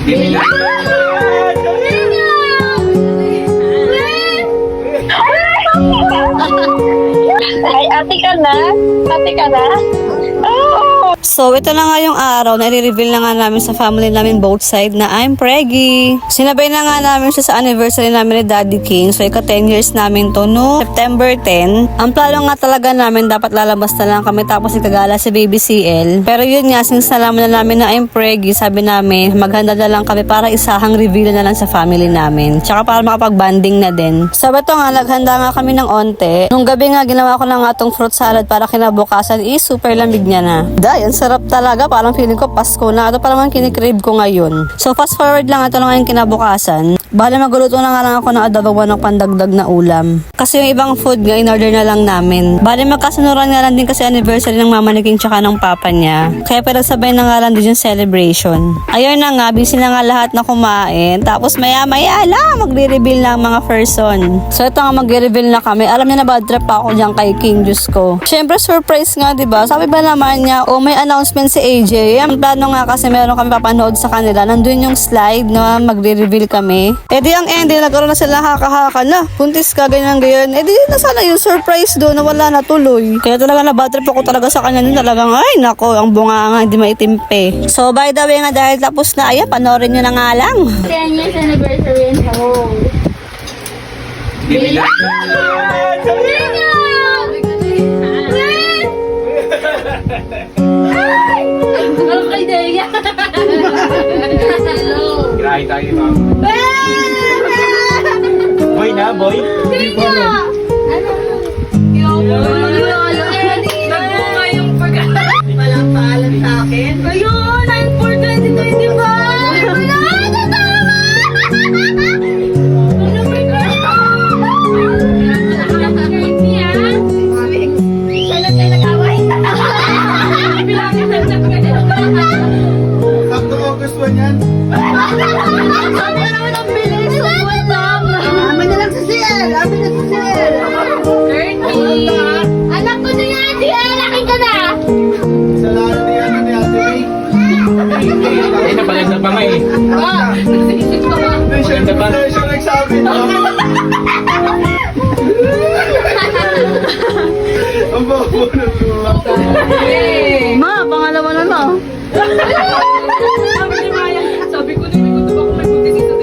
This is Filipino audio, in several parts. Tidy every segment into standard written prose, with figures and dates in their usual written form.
Ay, ate ka na? Ate ka na? Oh! So, ito na nga yung araw na i-reveal na nga namin sa family namin both side na I'm preggy. Sinabay na nga namin siya sa anniversary namin ni Daddy King. So, ika 10 years namin to no September 10. Ang plano nga talaga namin dapat lalabas na lang kami tapos ikagala si Baby CL. Pero yun nga, since nalaman na namin na I'm preggy, sabi namin maghanda na lang kami para isahang reveal na lang sa family namin. Tsaka para makapag-banding na din. So, ito nga, naghanda nga kami ng onte. Nung gabi nga, ginawa ko na nga itong fruit salad para kinabukasan super lamig niya na. Dahil, sarap talaga. Parang feeling ko Pasko na. Ito pa naman kinikrave ko ngayon. So, fast forward lang. Ito na nga yung kinabukasan. Bale, maguluto na nga lang ako ng adobo ng pandagdag na ulam. Kasi yung ibang food nga, in-order na lang namin. Bale, magkasunuran nga lang din kasi anniversary ng mama ni King tsaka ng papa niya. Kaya pinagsabay na nga lang din yung celebration. Ayun na nga, busy na nga lahat na kumain. Tapos maya-maya lang, magre-reveal na ang mga person. So, ito nga, magre-reveal na kami. Alam niya na bad trip pa ako dyan kay King, Diyos ko. Siyempre, surprise nga, diba? Sabi ba naman niya, oh, may announcement si AJ. Ang plano nga kasi meron kami papanood sa kanila. Nandun yung slide na magre-reveal kami. Eh di ang ending, nagkaroon na sila haka-haka na. Buntis ka, ganyan. Eh di na sana yung surprise doon na wala na tuloy. Kaya talaga na bad trip ako talaga sa kanya nun. Talagang, ay nako, ang bunga nga, hindi maitimpe. So by the way nga, dahil tapos na, ayan, panoorin nyo na nga lang. 10 years anniversary and home. Grahe tayo, ma'am. Boy na, boy. Nagbunga yung pagkakas. Walang paalam sa akin. Ayun, 9/4/2025. Wala, natama! Sakto mo gusto niyan. Anak ko na yan! Laki ka na! Sa lahat ni ano ni Ate May. Ay, napaganda pa nga eh. Naisip ko ba? Maganda pa. Siya nagsabi. Ang babo na Ma, pangalawa na no? Sabi ko na, may kutuba kung may buntis ito.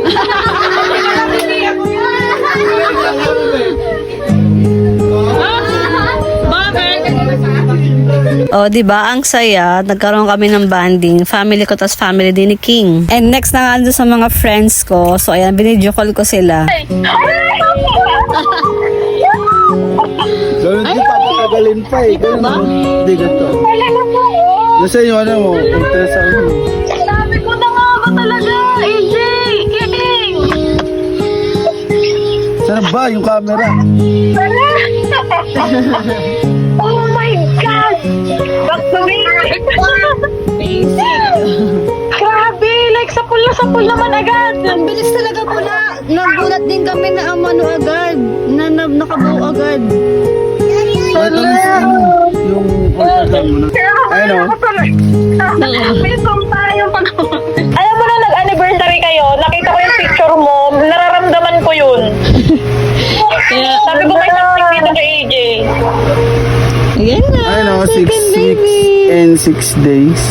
O, diba? Ang saya. Nagkaroon kami ng banding. Family ko, tas family din ni King. And next na nga doon sa mga friends ko. So, ayan, binidyo call ko sila. Ganun di pa, patagalin pa eh. Ganun. Hindi, ganito. Kasi yung ano mo, interest ako mo. Sabi ko na nga ako talaga, AJ! Kidding! Saan ba yung camera? Oh my God! Back to me! Grabe! Like sa pula naman agad! Ang bilis talaga pula. Nagulat din kami na amano agad. Na nakabuo agad. Ito yung order mo na. Ayun o. May sumpa yung pag... Alam mo na nag-anniversary kayo, nakita ko yung picture mo, nararamdaman ko yun. Sabi ko may something dito kay AJ. Ayan na. Ayun o, 6 weeks and 6 days.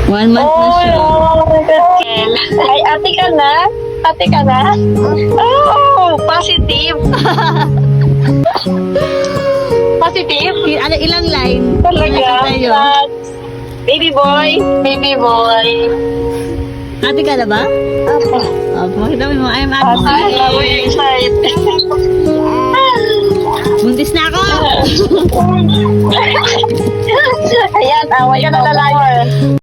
1 month na siya. Ay, ate ka na? Ate ka na? Oh, positive. Positive? Ilang line? Talaga? Tayo. Baby boy, baby boy. Ate ka na ba? Opo. Opo, kita mo, I'm Ate, ate. we're excited. Buntis na ako! Ayan, away ka na lalaki.